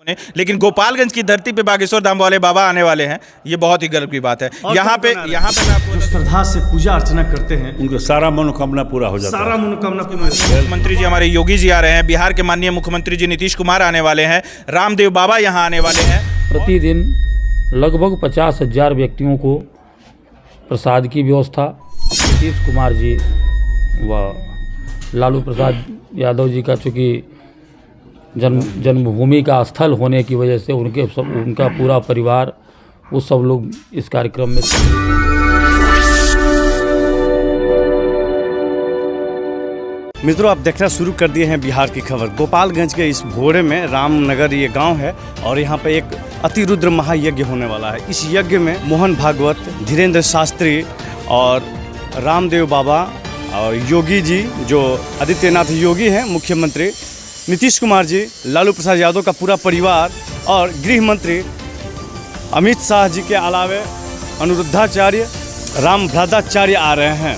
लेकिन गोपालगंज की धरती पे बागेश्वर धाम वाले बाबा आने वाले हैं, ये बहुत ही गर्व की बात है। यहाँ पे मैं आपको श्रद्धा से पूजा अर्चना करते हैं, उनका सारा मनोकामना पूरा हो जाता है। सारा मनोकामना पूरा। मुख्यमंत्री जी हमारे योगी जी आ रहे हैं, बिहार के माननीय मुख्यमंत्री जी नीतीश कुमार आने वाले हैं, रामदेव बाबा यहाँ आने वाले हैं। प्रतिदिन लगभग 50,000 व्यक्तियों को प्रसाद की व्यवस्था नीतीश कुमार जी व लालू प्रसाद यादव जी का, चूँकि जन्मभूमि का स्थल होने की वजह से उनका पूरा परिवार, वो सब लोग इस कार्यक्रम में। मित्रों, आप देखना शुरू कर दिए हैं बिहार की खबर। गोपालगंज के इस भोरे में रामनगर ये गांव है और यहाँ पे एक अतिरुद्र महायज्ञ होने वाला है। इस यज्ञ में मोहन भागवत, धीरेन्द्र शास्त्री और रामदेव बाबा और योगी जी, जो आदित्यनाथ योगी हैं मुख्यमंत्री, नीतीश कुमार जी, लालू प्रसाद यादव का पूरा परिवार और गृह मंत्री अमित शाह जी के अलावे अनुरुद्धाचार्य, रामभद्राचार्य आ रहे हैं।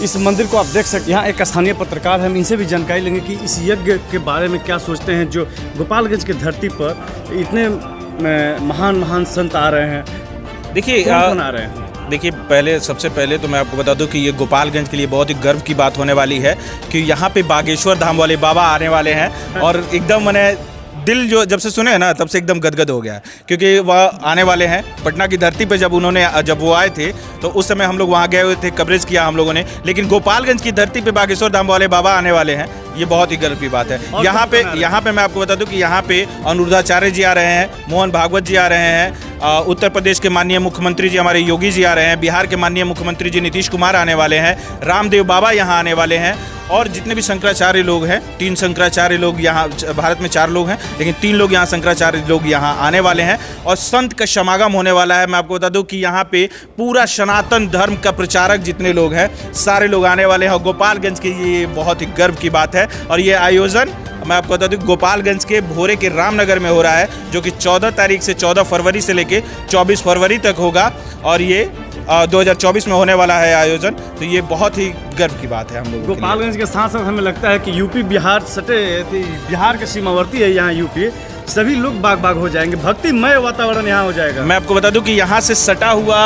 इस मंदिर को आप देख सकते हैं। यहाँ एक स्थानीय पत्रकार है, हम इनसे भी जानकारी लेंगे कि इस यज्ञ के बारे में क्या सोचते हैं, जो गोपालगंज की धरती पर इतने महान संत आ रहे हैं। देखिए कौन आ रहे हैं? देखिए, सबसे पहले तो मैं आपको बता दूं कि ये गोपालगंज के लिए बहुत ही गर्व की बात होने वाली है कि यहाँ पे बागेश्वर धाम वाले बाबा आने वाले हैं। और एकदम मैंने दिल जो जब से सुने ना तब से एकदम गदगद हो गया, क्योंकि वह आने वाले हैं पटना की धरती पे। जब वो आए थे तो उस समय हम लोग वहाँ गए हुए थे, कवरेज किया हम लोगों ने। लेकिन गोपालगंज की धरती पे बागेश्वर धाम वाले बाबा आने वाले हैं, ये बहुत ही गर्व की बात है। यहाँ पे मैं आपको बता दूं कि यहाँ पे अनुरुद्धाचार्य जी आ रहे हैं, मोहन भागवत जी आ रहे हैं, उत्तर प्रदेश के माननीय मुख्यमंत्री जी हमारे योगी जी आ रहे हैं, बिहार के माननीय मुख्यमंत्री जी नीतीश कुमार आने वाले हैं, रामदेव बाबा यहाँ आने वाले हैं, और जितने भी शंकराचार्य लोग हैं, 3 शंकराचार्य लोग यहाँ, भारत में 4 लोग हैं लेकिन 3 लोग यहाँ शंकराचार्य लोग यहाँ आने वाले हैं। और संत का समागम होने वाला है। मैं आपको बता दूं कि यहाँ पे पूरा सनातन धर्म का प्रचारक जितने लोग हैं, सारे लोग आने वाले हैं। गोपालगंज की ये बहुत ही गर्व की बात है। और ये आयोजन मैं आपको बता दूं गोपालगंज के भोरे के रामनगर में हो रहा है, जो कि 14 तारीख से 14 फरवरी से लेके 24 फरवरी तक होगा। और ये 2024 में होने वाला है आयोजन। तो ये बहुत ही गर्व की बात है हम लोगों के लिए। गोपालगंज के साथ साथ हमें लगता है कि यूपी बिहार सटे, बिहार के सीमावर्ती है यहाँ यूपी, सभी लोग बाग हो जाएंगे, भक्तिमय वातावरण यहाँ हो जाएगा। मैं आपको बता दूं कि यहाँ से सटा हुआ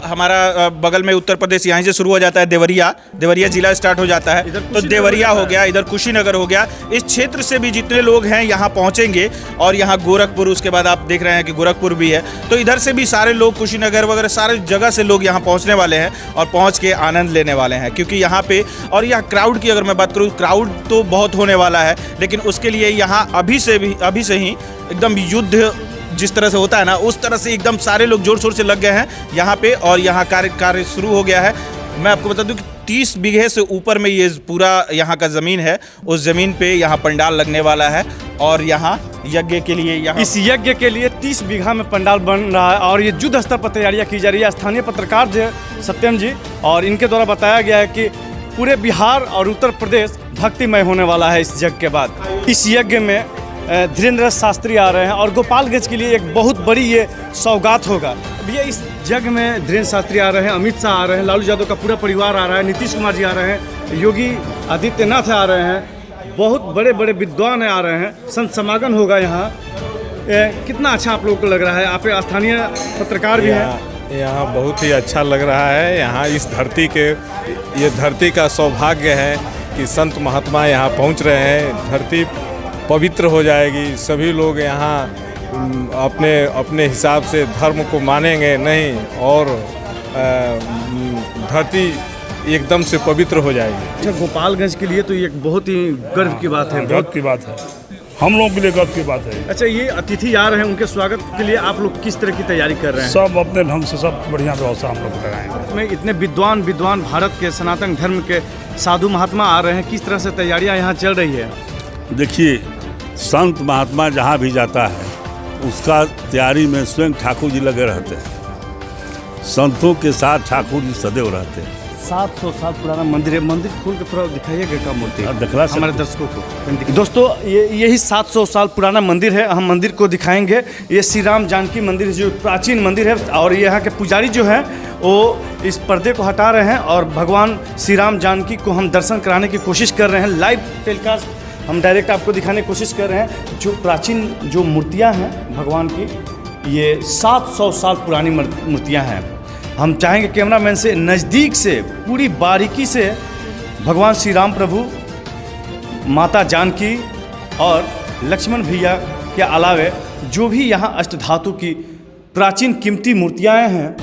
हमारा बगल में उत्तर प्रदेश, यहाँ से शुरू हो जाता है देवरिया जिला स्टार्ट हो जाता है, तो देवरिया हो गया, इधर कुशीनगर हो गया। इस क्षेत्र से भी जितने लोग हैं यहाँ पहुँचेंगे। और यहाँ गोरखपुर, उसके बाद आप देख रहे हैं कि गोरखपुर भी है, तो इधर से भी सारे लोग, कुशीनगर वगैरह सारे जगह से लोग यहाँ पहुँचने वाले हैं और पहुँच के आनंद लेने वाले हैं। क्योंकि यहाँ पे, और यहाँ क्राउड की अगर मैं बात करूँ, क्राउड तो बहुत होने वाला है, लेकिन उसके लिए यहाँ अभी से ही एकदम युद्ध जिस तरह से होता है ना, उस तरह से एकदम सारे लोग जोर शोर से लग गए हैं यहाँ पे। और यहाँ कार्य शुरू हो गया है। मैं आपको बता दूं कि 30 बीघे से ऊपर में ये पूरा यहाँ का ज़मीन है, उस ज़मीन पे यहाँ पंडाल लगने वाला है। और यहाँ यज्ञ के लिए, इस यज्ञ के लिए 30 बीघा में पंडाल बन रहा है और ये युद्ध स्तर पर तैयारियाँ की जा रही है। स्थानीय पत्रकार जो सत्यम जी, और इनके द्वारा बताया गया है कि पूरे बिहार और उत्तर प्रदेश भक्तिमय होने वाला है इस यज्ञ के बाद। इस यज्ञ में धीरेन्द्र शास्त्री आ रहे हैं और गोपालगंज के लिए एक बहुत बड़ी ये सौगात होगा। भैया, इस यज्ञ में धीरेन्द्र शास्त्री आ रहे हैं, अमित शाह आ रहे हैं, लालू यादव का पूरा परिवार आ रहा है, नीतीश कुमार जी आ रहे हैं, योगी आदित्यनाथ आ रहे हैं, बहुत बड़े बड़े विद्वान आ रहे हैं, संत समागम होगा यहाँ। कितना अच्छा आप लोगों को लग रहा है? आप स्थानीय पत्रकार भी हैं। यहाँ बहुत ही अच्छा लग रहा है। यहाँ इस ये धरती का सौभाग्य है कि संत महात्मा यहाँ पहुँच रहे हैं। धरती पवित्र हो जाएगी, सभी लोग यहाँ अपने हिसाब से धर्म को मानेंगे नहीं, और धरती एकदम से पवित्र हो जाएगी। अच्छा, गोपालगंज के लिए तो ये बहुत ही गर्व की बात है। गर्व की बात है, हम लोगों के लिए गर्व की बात है। अच्छा, ये अतिथि आ रहे हैं, उनके स्वागत के लिए आप लोग किस तरह की तैयारी कर रहे हैं? सब अपने ढंग से, सब बढ़िया व्यवस्था हम लोग लगाएंगे। इसमें इतने विद्वान भारत के सनातन धर्म के साधु महात्मा आ रहे हैं, किस तरह से तैयारियाँ यहाँ चल रही है? देखिए, संत महात्मा जहाँ भी जाता है उसका तैयारी में स्वयं ठाकुर जी लगे रहते हैं। संतों के साथ ठाकुर जी सदैव रहते हैं। 700 साल पुराना मंदिर है। मंदिर खोल के थोड़ा दिखाइएगा का मूर्ति हमारे दर्शकों को। दोस्तों, यही 700 साल पुराना मंदिर है। हम मंदिर को दिखाएंगे। ये श्री राम जानकी मंदिर, जो प्राचीन मंदिर है, और यहाँ के पुजारी जो हैं वो इस पर्दे को हटा रहे हैं और भगवान श्री राम जानकी को हम दर्शन कराने की कोशिश कर रहे हैं। लाइव टेलीकास्ट हम डायरेक्ट आपको दिखाने की कोशिश कर रहे हैं। जो प्राचीन जो मूर्तियां हैं भगवान की, ये 700 साल पुरानी मूर्तियां हैं। हम चाहेंगे कैमरामैन से नज़दीक से पूरी बारीकी से भगवान श्री राम प्रभु, माता जानकी और लक्ष्मण भैया के अलावे जो भी यहाँ अष्टधातु की प्राचीन कीमती मूर्तियाँ हैं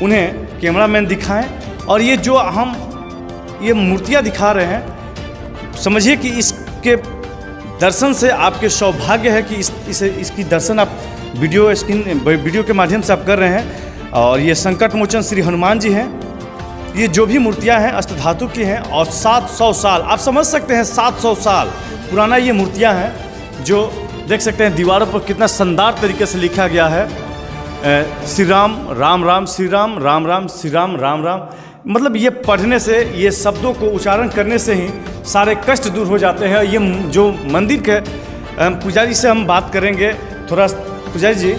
उन्हें कैमरामैन दिखाएं। और ये जो हम ये मूर्तियाँ दिखा रहे हैं, समझिए कि इसके दर्शन से आपके सौभाग्य है कि इसकी दर्शन आप वीडियो के माध्यम से आप कर रहे हैं। और ये संकट मोचन श्री हनुमान जी हैं। ये जो भी मूर्तियां हैं अष्टधातु की हैं और 700 साल, आप समझ सकते हैं 700 साल पुराना ये मूर्तियां हैं। जो देख सकते हैं दीवारों पर कितना शानदार तरीके से लिखा गया है, श्री राम राम राम, श्री राम राम राम, श्री राम राम राम। मतलब ये पढ़ने से, ये शब्दों को उच्चारण करने से ही सारे कष्ट दूर हो जाते हैं। ये जो मंदिर के पुजारी से हम बात करेंगे थोड़ा। पुजारी जी,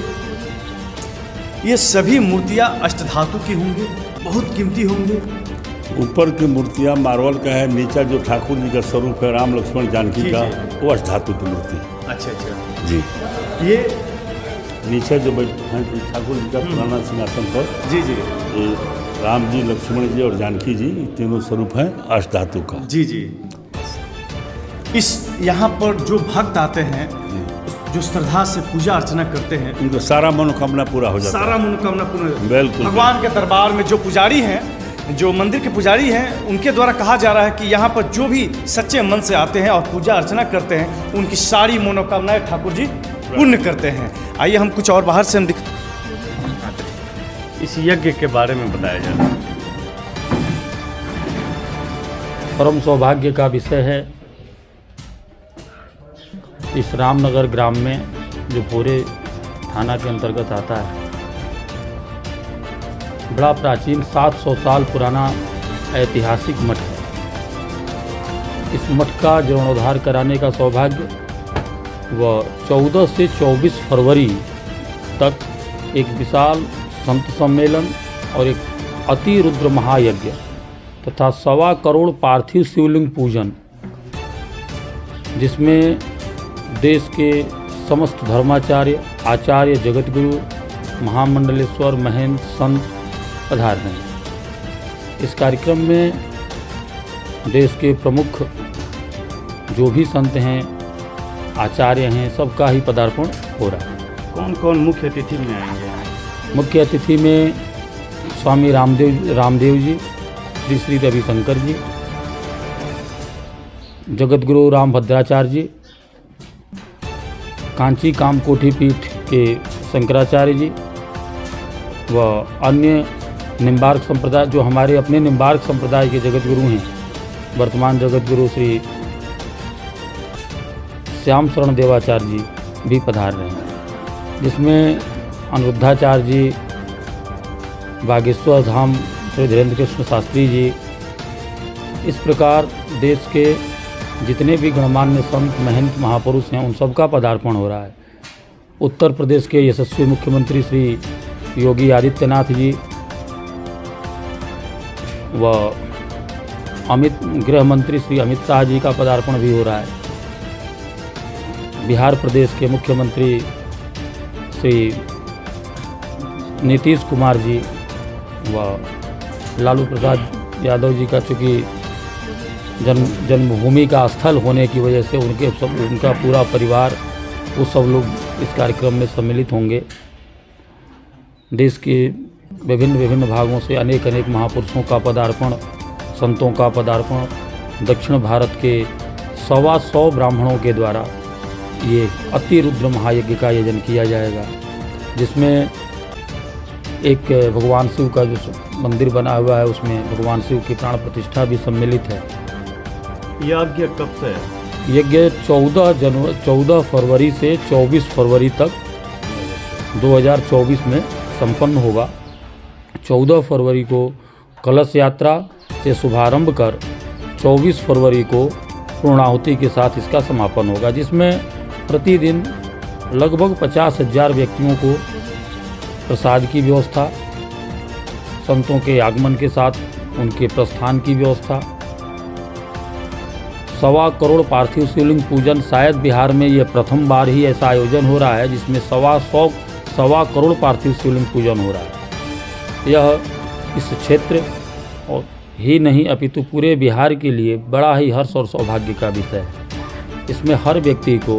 ये सभी मूर्तियाँ अष्टधातु की होंगी, बहुत कीमती होंगी। ऊपर की मूर्तियाँ मार्बल का है, नीचे जो ठाकुर जी का स्वरूप है राम लक्ष्मण जानकी का, वो अष्टधातु की मूर्ति है। अच्छा जी। ये नीचे जो बैठे हैं ठाकुर जी का पुराना सिंहासन पर, जी ये राम जी, लक्ष्मण जी और जानकी जी, तीनों स्वरूप हैं अष्टधातु का। जी। इस यहाँ पर जो भक्त आते हैं, जो श्रद्धा से पूजा अर्चना करते हैं, उनका सारा मनोकामना पूरा हो जाता है। सारा मनोकामना पूरा। बिल्कुल। भगवान के दरबार में जो पुजारी हैं, जो मंदिर के पुजारी हैं, उनके द्वारा कहा जा रहा है कि यहाँ पर जो भी सच्चे मन से आते हैं और पूजा अर्चना करते हैं, उनकी सारी मनोकामनाएं ठाकुर जी पूर्ण करते हैं। आइए हम कुछ और बाहर से हम इस यज्ञ के बारे में बताया जाए। परम सौभाग्य का विषय है इस रामनगर ग्राम में, जो पूरे थाना के अंतर्गत आता है, बड़ा प्राचीन 700 साल पुराना ऐतिहासिक मठ है। इस मठ का जीर्णोद्धार कराने का सौभाग्य व 14 से 24 फरवरी तक एक विशाल संत सम्मेलन और एक अति रुद्र महायज्ञ तथा 1.25 करोड़ पार्थिव शिवलिंग पूजन, जिसमें देश के समस्त धर्माचार्य, आचार्य, जगतगुरु, महामंडलेश्वर, महंत, संत पधार रहे हैं। इस कार्यक्रम में देश के प्रमुख जो भी संत हैं, आचार्य हैं, सबका ही पदार्पण हो रहा है। कौन कौन मुख्य अतिथि में आएंगे? मुख्य अतिथि में स्वामी रामदेव जी, श्री श्री रविशंकर जी, जगतगुरु रामभद्राचार्य जी, कांची कामकोठी पीठ के शंकराचार्य जी व अन्य निम्बार्क संप्रदाय, जो हमारे अपने निम्बार्क संप्रदाय के जगतगुरु हैं, वर्तमान जगतगुरु श्री श्याम शरण देवाचार्य जी भी पधार रहे हैं, जिसमें अनिरुद्धाचार्य जी, बागेश्वर धाम श्री धीरेन्द्र कृष्ण शास्त्री जी, इस प्रकार देश के जितने भी गणमान्य संत, महंत, महापुरुष हैं, उन सबका पदार्पण हो रहा है। उत्तर प्रदेश के यशस्वी मुख्यमंत्री श्री योगी आदित्यनाथ जी व गृह मंत्री श्री अमित शाह जी का पदार्पण भी हो रहा है। बिहार प्रदेश के मुख्यमंत्री श्री नीतीश कुमार जी व लालू प्रसाद यादव जी का, चूँकि जन्मभूमि का स्थल होने की वजह से उनका पूरा परिवार, वो सब लोग इस कार्यक्रम में सम्मिलित होंगे। देश के विभिन्न भागों से अनेक महापुरुषों का पदार्पण, संतों का पदार्पण, दक्षिण भारत के 125 ब्राह्मणों के द्वारा ये अति रुद्र महायज्ञ का आयोजन किया जाएगा, जिसमें एक भगवान शिव का जो मंदिर बना हुआ है, उसमें भगवान शिव की प्राण प्रतिष्ठा भी सम्मिलित है। यज्ञ कब से? यज्ञ 14 फरवरी से 24 फरवरी तक 2024 में संपन्न होगा। 14 फरवरी को कलश यात्रा से शुभारंभ कर 24 फरवरी को पूर्णाहुति के साथ इसका समापन होगा, जिसमें प्रतिदिन लगभग 50,000 व्यक्तियों को प्रसाद की व्यवस्था, संतों के आगमन के साथ उनके प्रस्थान की व्यवस्था, 1.25 करोड़ पार्थिव शिवलिंग पूजन, शायद बिहार में ये प्रथम बार ही ऐसा आयोजन हो रहा है जिसमें 1.25 करोड़ पार्थिव शिवलिंग पूजन हो रहा है। यह इस क्षेत्र और ही नहीं अपितु पूरे बिहार के लिए बड़ा ही हर्ष और सौभाग्य का विषय है। इसमें हर व्यक्ति को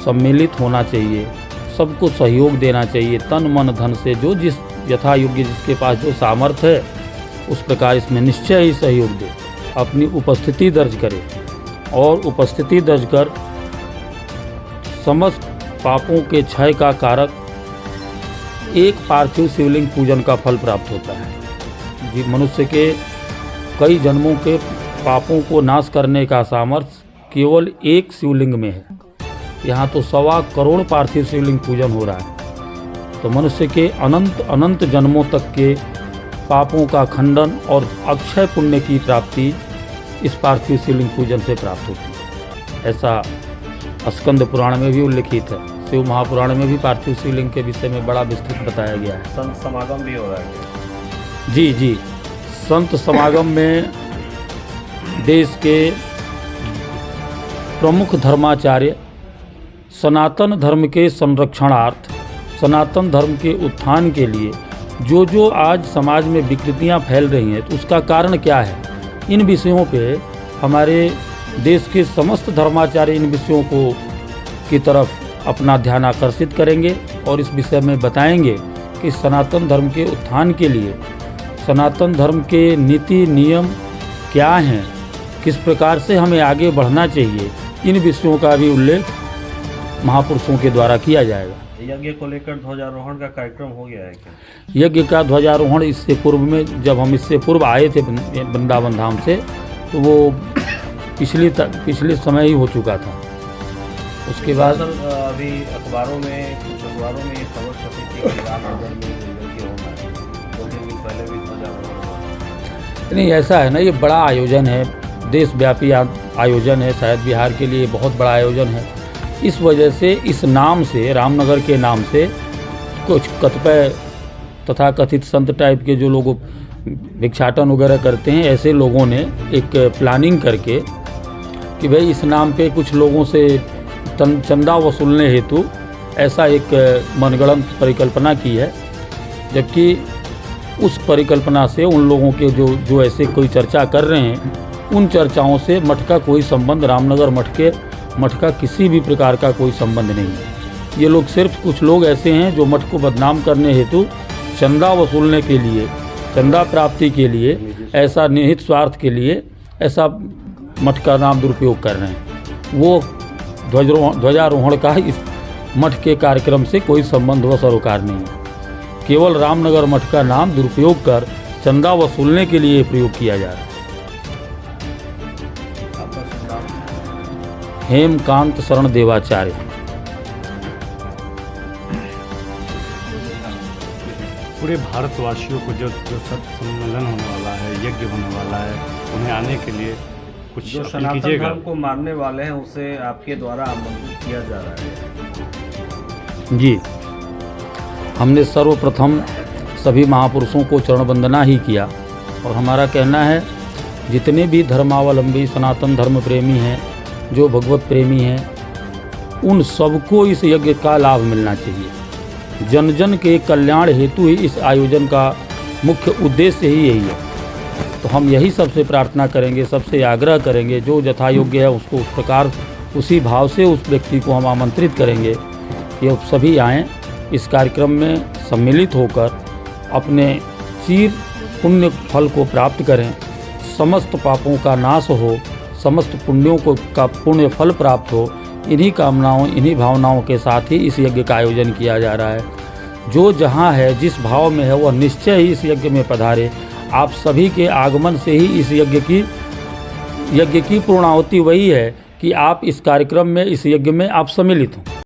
सम्मिलित होना चाहिए, सबको सहयोग देना चाहिए, तन मन धन से, जो जिस यथा योग्य जिसके पास जो सामर्थ्य है उस प्रकार इसमें निश्चय ही सहयोग दे, अपनी उपस्थिति दर्ज करे और उपस्थिति दर्ज कर समस्त पापों के क्षय का कारक एक पार्थिव शिवलिंग पूजन का फल प्राप्त होता है। जी, मनुष्य के कई जन्मों के पापों को नाश करने का सामर्थ्य केवल एक शिवलिंग में है। यहाँ तो 1.25 करोड़ पार्थिव शिवलिंग पूजन हो रहा है, तो मनुष्य के अनंत अनंत जन्मों तक के पापों का खंडन और अक्षय पुण्य की प्राप्ति इस पार्थिव शिवलिंग पूजन से प्राप्त होती है। ऐसा स्कंद पुराण में भी उल्लिखित है। शिव महापुराण में भी पार्थिव शिवलिंग के विषय में बड़ा विस्तृत बताया गया है। संत समागम भी हो रहा है। जी जी, संत समागम में देश के प्रमुख धर्माचार्य सनातन धर्म के संरक्षणार्थ, सनातन धर्म के उत्थान के लिए जो आज समाज में विकृतियां फैल रही हैं, तो उसका कारण क्या है, इन विषयों पे हमारे देश के समस्त धर्माचार्य इन विषयों को की तरफ अपना ध्यान आकर्षित करेंगे और इस विषय में बताएंगे कि सनातन धर्म के उत्थान के लिए सनातन धर्म के नीति नियम क्या हैं, किस प्रकार से हमें आगे बढ़ना चाहिए, इन विषयों का भी उल्लेख महापुरुषों के द्वारा किया जाएगा। यज्ञ को लेकर ध्वजारोहण का कार्यक्रम हो गया है क्या? यज्ञ का ध्वजारोहण इससे पूर्व में, जब हम इससे पूर्व आए थे वृंदावन धाम से, तो वो पिछले समय ही हो चुका था। उसके बाद अभी अखबारों में ये खबर छपी थी कि रामनगर में यज्ञ होना है, 2-3 दिन पहले भी ध्वजारोहण हुआ। नहीं, ऐसा है ना, ये बड़ा आयोजन है, देशव्यापी आयोजन है, शायद बिहार के लिए बहुत बड़ा आयोजन है। इस वजह से इस नाम से, रामनगर के नाम से, कुछ कतिपय तथाकथित संत टाइप के जो लोग भिक्षाटन वगैरह करते हैं, ऐसे लोगों ने एक प्लानिंग करके कि भाई इस नाम पे कुछ लोगों से चंदा वसूलने हेतु ऐसा एक मनगढ़ंत परिकल्पना की है, जबकि उस परिकल्पना से उन लोगों के जो ऐसे कोई चर्चा कर रहे हैं, उन चर्चाओं से मठ का कोई संबंध, रामनगर मठ का किसी भी प्रकार का कोई संबंध नहीं है। ये लोग सिर्फ कुछ लोग ऐसे हैं जो मठ को बदनाम करने हेतु चंदा वसूलने के लिए, चंदा प्राप्ति के लिए, ऐसा निहित स्वार्थ के लिए ऐसा मठ का नाम दुरुपयोग कर रहे हैं। वो ध्वजारोहण का इस मठ के कार्यक्रम से कोई संबंध व सरोकार नहीं है। केवल रामनगर मठ का नाम दुरुपयोग कर चंदा वसूलने के लिए प्रयोग किया जा रहा है। हेमकांत शरण देवाचार्य। पूरे भारतवासियों को जो सत्य सम्मेलन होने वाला है, यज्ञ होने वाला है, उन्हें आने के लिए कुछ जो सनातन धर्म को मानने वाले हैं उसे आपके द्वारा आमंत्रित किया जा रहा है। जी, हमने सर्वप्रथम सभी महापुरुषों को चरण वंदना ही किया और हमारा कहना है जितने भी धर्मावलंबी सनातन धर्म प्रेमी हैं, जो भगवत प्रेमी हैं, उन सबको इस यज्ञ का लाभ मिलना चाहिए। जन जन के कल्याण हेतु ही इस आयोजन का मुख्य उद्देश्य ही यही है। तो हम यही सबसे प्रार्थना करेंगे, सबसे आग्रह करेंगे, जो यथा योग्य है उसको उस प्रकार, उसी भाव से उस व्यक्ति को हम आमंत्रित करेंगे कि सभी आएँ, इस कार्यक्रम में सम्मिलित होकर अपने चिर पुण्य फल को प्राप्त करें, समस्त पापों का नाश हो, समस्त पुण्यों का पुण्य फल प्राप्त हो। इन्हीं कामनाओं, इन्हीं भावनाओं के साथ ही इस यज्ञ का आयोजन किया जा रहा है। जो जहाँ है, जिस भाव में है, वह निश्चय ही इस यज्ञ में पधारे। आप सभी के आगमन से ही इस यज्ञ की पूर्णाहुति वही है कि आप इस कार्यक्रम में, इस यज्ञ में आप सम्मिलित हों।